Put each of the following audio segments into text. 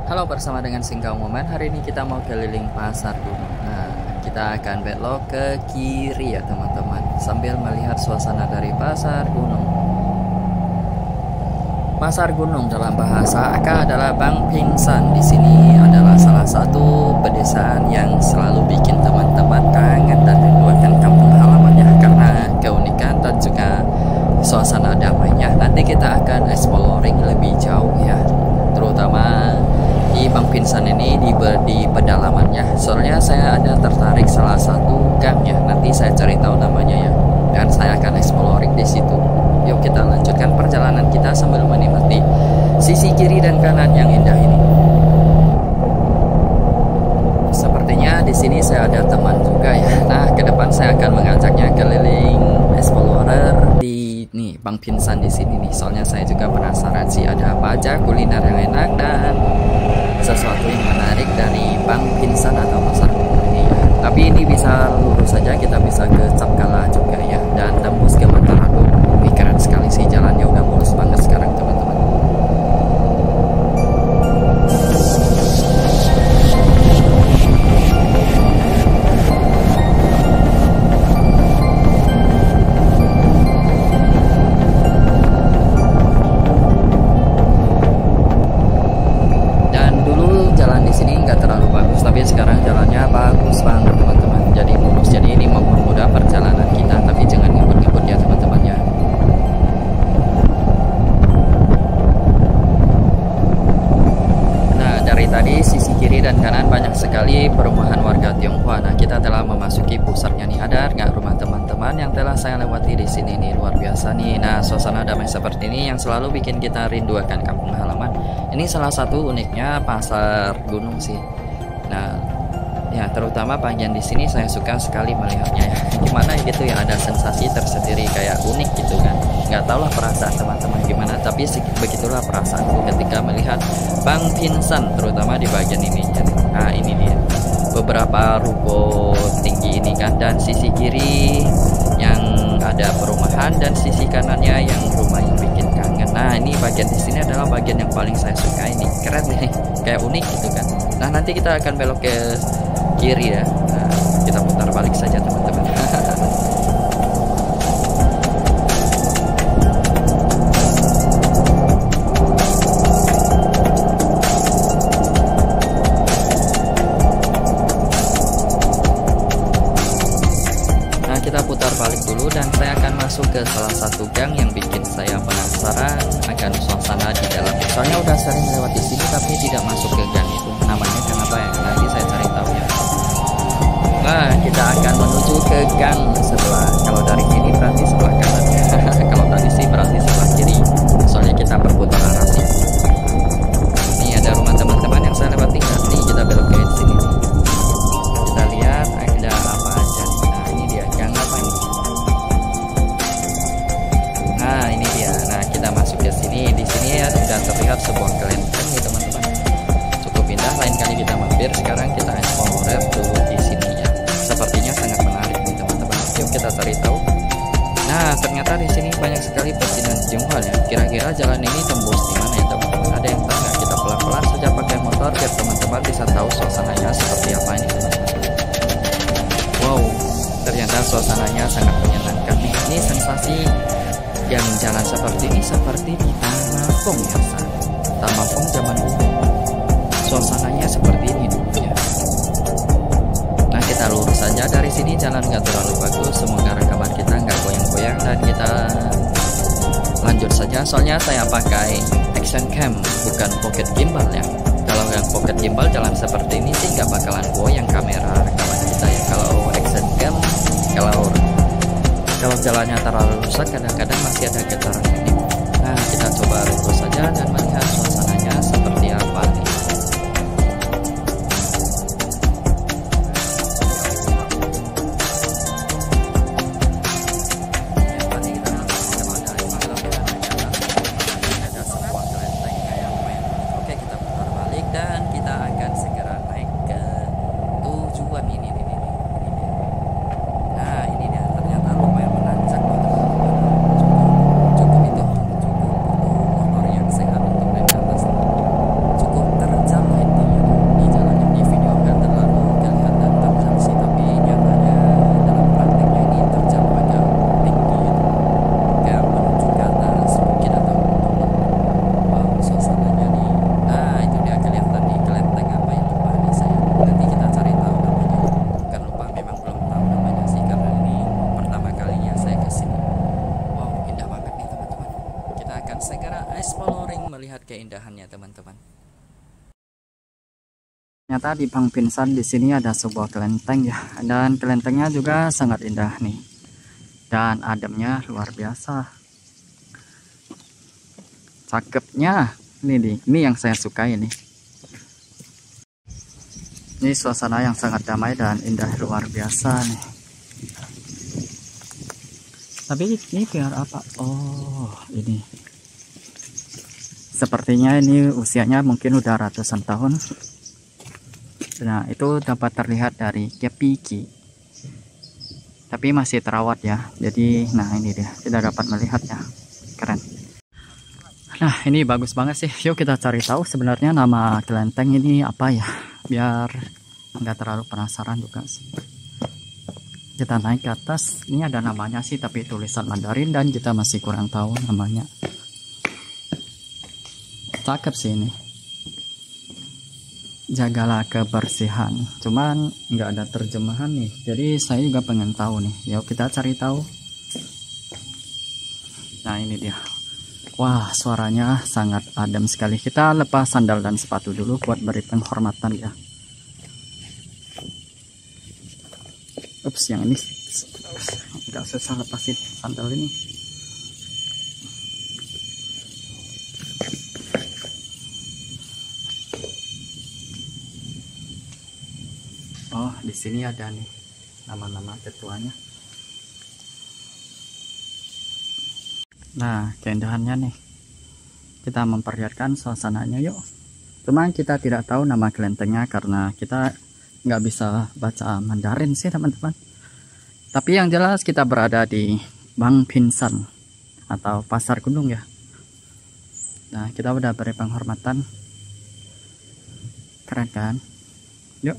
Halo, bersama dengan Singkau Momen. Hari ini kita mau keliling pasar gunung. Nah, kita akan belok ke kiri ya teman-teman, sambil melihat suasana dari pasar gunung. Pasar gunung dalam bahasa Aka adalah Bang Pingsan. Di sini adalah salah satu pedesaan yang selalu bikin teman-teman kangen dan rindukan kampung halaman ya, karena keunikan dan juga suasana damainya. Nanti kita akan exploring lebih jauh ya, terutama di Bang Pingsan ini di pedalamannya. Soalnya saya ada tertarik salah satu gang ya. Nanti saya cari tahu namanya ya, dan saya akan exploring di situ. Yuk kita lanjutkan perjalanan kita sambil menikmati sisi kiri dan kanan yang indah ini. Sepertinya di sini saya ada teman juga ya. Nah, ke depan saya akan mengajaknya keliling explorer di nih Bang Pingsan di sini nih. Soalnya saya juga penasaran sih ada apa aja kuliner yang enak dan sesuatu yang menarik dari Bang Pingsan atau pasar gunung ini ya. Tapi ini bisa lurus saja, kita bisa ke Capkala juga ya, dan tembus ke Matarago. Wih, keren sekali sih, jalannya udah mulus banget sekarang teman-teman. Sekarang jalannya bagus banget teman-teman, jadi mulus, jadi ini mempermudah perjalanan kita, tapi jangan ngebut-ngebut ya teman-teman ya. Nah, dari tadi sisi kiri dan kanan banyak sekali perumahan warga Tionghoa. Nah, kita telah memasuki pusatnya nih. Ada nggak rumah teman-teman yang telah saya lewati di sini nih? Luar biasa nih. Nah, suasana damai seperti ini yang selalu bikin kita rindu akan kampung halaman. Ini salah satu uniknya pasar gunung sih. Nah, ya terutama bagian di sini saya suka sekali melihatnya ya. Gimana gitu ya, ada sensasi tersendiri, kayak unik gitu kan. Nggak tahu lah perasaan teman-teman gimana, tapi begitulah perasaanku ketika melihat Bang Pingsan, terutama di bagian ini. Nah, ini dia beberapa ruko tinggi ini kan, dan sisi kiri yang ada perumahan dan sisi kanannya yang rumah yang bikin kangen. Nah, ini bagian di sini adalah bagian yang paling saya suka, ini keren nih, kayak unik gitu kan. Nah, nanti kita akan belok ke kiri ya. Nah, kita putar balik saja teman-teman. Nah, kita putar balik dulu dan saya akan masuk ke salah satu gang yang bikin saya penasaran akan suasana di dalam. Soalnya udah sering lewat di sini tapi tidak masuk ke gang itu. Namanya kenapa ya? Nanti saya cari tahu ya. Nah, kita akan menuju ke gang sebelah. Kalau dari sini berarti sebelah kanan. Kalau tadi sih berarti sebelah kiri. Soalnya kita berputar arah sih. Ini ada rumah teman-teman yang saya lewati. Nih kita belok ke sini. Kita lihat ada apa aja. Nah, ini dia gang apa ini? Nah, ini dia. Nah, kita masuk ke sini. Di sini ya sudah terlihat sebuah kelenteng nih teman-teman. Cukup indah. Lain kali kita mampir. Sekarang kita explore dulu di sini ya. Sepertinya sangat menarik nih teman-teman. Yuk kita cari tahu. Nah, ternyata di sini banyak sekali pecinan Tionghoa ya. Kira-kira jalan ini tembus di mana ya teman-teman? Ada yang tahu nggak? Kita pelan-pelan saja pakai motor biar teman-teman bisa tahu suasananya seperti apa ini teman-teman. Wow, ternyata suasananya sangat menyenangkan nih. Ini sensasi yang jalan seperti ini seperti di Tamafong ya, Tamafong zaman dulu. Suasananya seperti ini dulunya. Nah, kita lurus saja dari sini, jalan nggak terlalu bagus. Semoga rekaman kita nggak goyang-goyang dan kita lanjut saja. Soalnya saya pakai action cam, bukan pocket gimbal ya. Kalau yang pocket gimbal jalan seperti ini sih nggak bakalan goyang kamera rekaman kita ya. Kalau action cam, kalau jalannya terlalu rusak kadang-kadang masih ada getaran ini. Nah, kita coba lurus saja dan melihat suasananya seperti apa nih. Sehat. Ternyata di Bang Pinsan di sini ada sebuah kelenteng ya, dan kelentengnya juga sangat indah nih, dan ademnya luar biasa, cakepnya. Ini yang saya suka ini. Ini suasana yang sangat damai dan indah luar biasa nih. Tapi ini biar apa? Oh, ini. Sepertinya ini usianya mungkin udah ratusan tahun. Nah, itu dapat terlihat dari kepiki. Tapi masih terawat ya. Jadi, nah ini dia. Kita dapat melihatnya. Keren. Nah, ini bagus banget sih. Yuk kita cari tahu sebenarnya nama kelenteng ini apa ya. Biar nggak terlalu penasaran juga sih. Kita naik ke atas. Ini ada namanya sih, tapi tulisan Mandarin dan kita masih kurang tahu namanya. Cakep sih ini. Jagalah kebersihan. Cuman nggak ada terjemahan nih. Jadi saya juga pengen tahu nih. Yuk kita cari tahu. Nah ini dia. Wah, suaranya sangat adem sekali. Kita lepas sandal dan sepatu dulu buat beri penghormatan ya. Ups, yang ini nggak susah lepasin sandal ini. Oh, di sini ada nih nama-nama ketuanya. Nah, keindahannya nih. Kita memperlihatkan suasananya yuk. Cuman kita tidak tahu nama kelentengnya karena kita nggak bisa baca Mandarin sih teman-teman. Tapi yang jelas kita berada di Bang Pinsan atau Pasar Gunung ya. Nah, kita udah beri penghormatan. Keren kan? Yuk.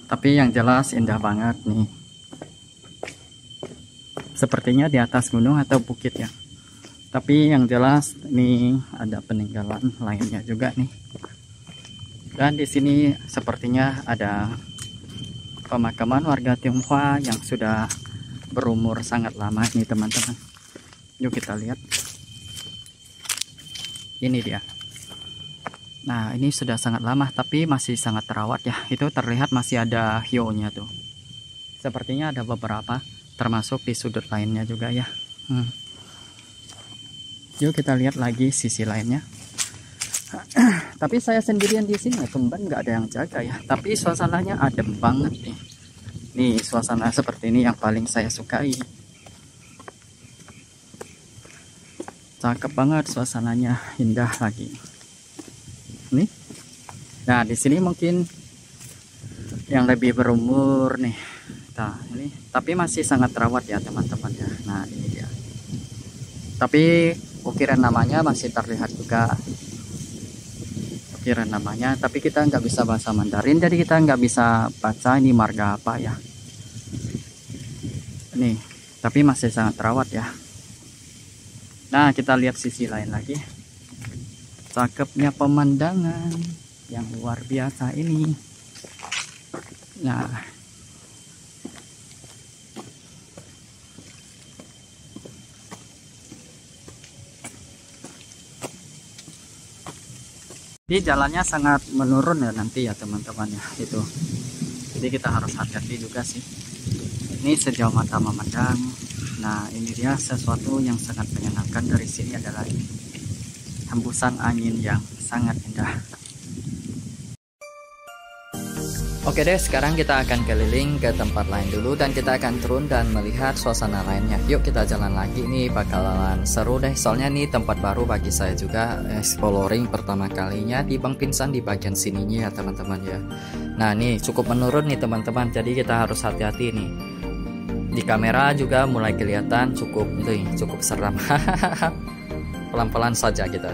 Tapi yang jelas indah banget nih. Sepertinya di atas gunung atau bukit ya. Tapi yang jelas ini ada peninggalan lainnya juga nih. Dan di sini sepertinya ada pemakaman warga Tionghoa yang sudah berumur sangat lama nih teman-teman. Yuk kita lihat. Ini dia. Nah, ini sudah sangat lama tapi masih sangat terawat ya. Itu terlihat masih ada hionya tuh. Sepertinya ada beberapa, termasuk di sudut lainnya juga ya. Yuk kita lihat lagi sisi lainnya. Tapi saya sendirian di sini, tumben nggak ada yang jaga ya. Tapi suasananya adem banget nih. Nih suasana seperti ini yang paling saya sukai. Cakep banget suasananya, indah lagi. Nih. Nah, di sini mungkin yang lebih berumur nih. Nah, ini tapi masih sangat terawat ya, teman-teman ya. Nah, ini dia. Tapi ukiran namanya masih terlihat juga. Ukiran namanya, tapi kita nggak bisa bahasa Mandarin, jadi kita nggak bisa baca ini marga apa ya. Nih, tapi masih sangat terawat ya. Nah, kita lihat sisi lain lagi. Cakepnya pemandangan yang luar biasa ini. Nah, di jalannya sangat menurun ya nanti ya teman-teman ya itu. Jadi kita harus hati-hati juga sih. Ini sejauh mata memandang. Nah, ini dia sesuatu yang sangat menyenangkan dari sini adalah hembusan angin yang sangat indah. Oke deh, sekarang kita akan keliling ke tempat lain dulu dan kita akan turun dan melihat suasana lainnya. Yuk kita jalan lagi, nih bakalan seru deh. Soalnya nih tempat baru bagi saya juga, exploring pertama kalinya di Bang Pinsan di bagian sininya ya teman-teman ya. Nah nih cukup menurun nih teman-teman, jadi kita harus hati-hati nih. Di kamera juga mulai kelihatan cukup seram. Pelan-pelan saja kita.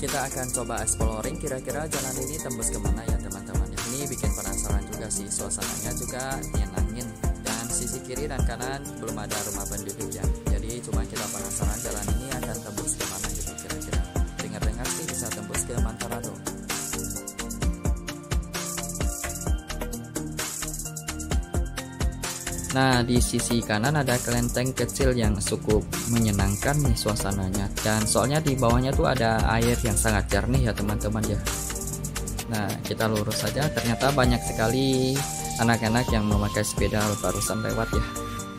kita akan coba exploring kira-kira jalan ini tembus kemana ya teman-teman. Ini bikin penasaran juga sih, suasananya juga nyenangin. Dan sisi kiri dan kanan belum ada rumah penduduk ya. Jadi cuma kita penasaran jalan ini akan tembus kemana gitu kira-kira. Dengar-dengar sih bisa tembus ke Mantarado. Nah, di sisi kanan ada kelenteng kecil yang cukup menyenangkan nih suasananya. Dan soalnya di bawahnya tuh ada air yang sangat jernih ya teman-teman ya. Nah, kita lurus saja. Ternyata banyak sekali anak-anak yang memakai sepeda barusan lewat ya.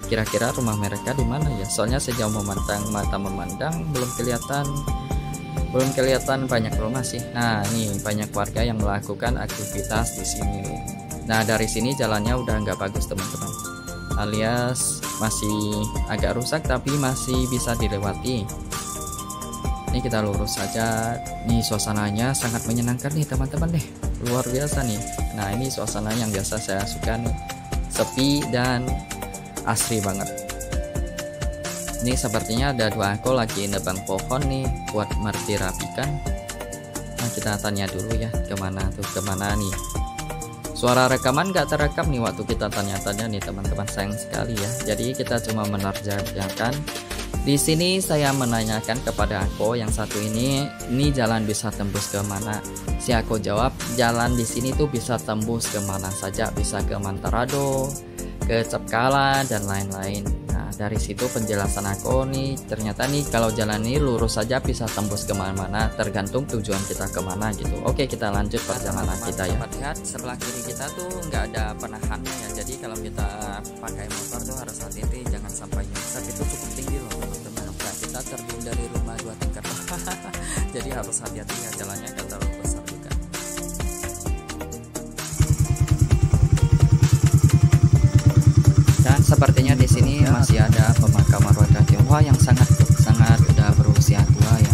Kira-kira rumah mereka di mana ya? Soalnya sejauh mata memandang belum kelihatan banyak rumah sih. Nah, ini banyak warga yang melakukan aktivitas di sini. Nah, dari sini jalannya udah nggak bagus teman-teman. Alias masih agak rusak tapi masih bisa dilewati. Ini kita lurus saja. Nih suasananya sangat menyenangkan nih teman-teman deh, luar biasa nih. Nah ini suasana yang biasa saya suka nih, sepi dan asri banget. Ini sepertinya ada dua angkol lagi nebang pohon nih buat dirapikan. Nah kita tanya dulu ya kemana nih. Suara rekaman gak terekam nih waktu kita tanya-tanya nih teman-teman, sayang sekali ya. Jadi kita cuma menerjemahkan. Di sini saya menanyakan kepada Ako yang satu ini jalan bisa tembus ke mana? Si Ako jawab jalan di sini tuh bisa tembus ke mana saja, bisa ke Mantarado, ke Cepkala dan lain-lain. Nah dari situ penjelasan Ako nih, ternyata nih kalau jalan ini lurus saja bisa tembus kemana-mana, tergantung tujuan kita kemana gitu. Oke kita lanjut perjalanan kita ya. Lihat sebelah kiri kita tuh nggak ada penahannya ya, jadi kalau kita pakai motor tuh harus hati-hati jangan sampai nyungsep, itu cukup tinggi loh teman-teman. Nah, kita terdiri dari rumah 2 tingkat jadi harus hati-hati ya, jalannya kan terlalu besar juga. Dan sepertinya di sini masih ada pemakaman warga Tionghoa yang sangat udah berusia tua ya.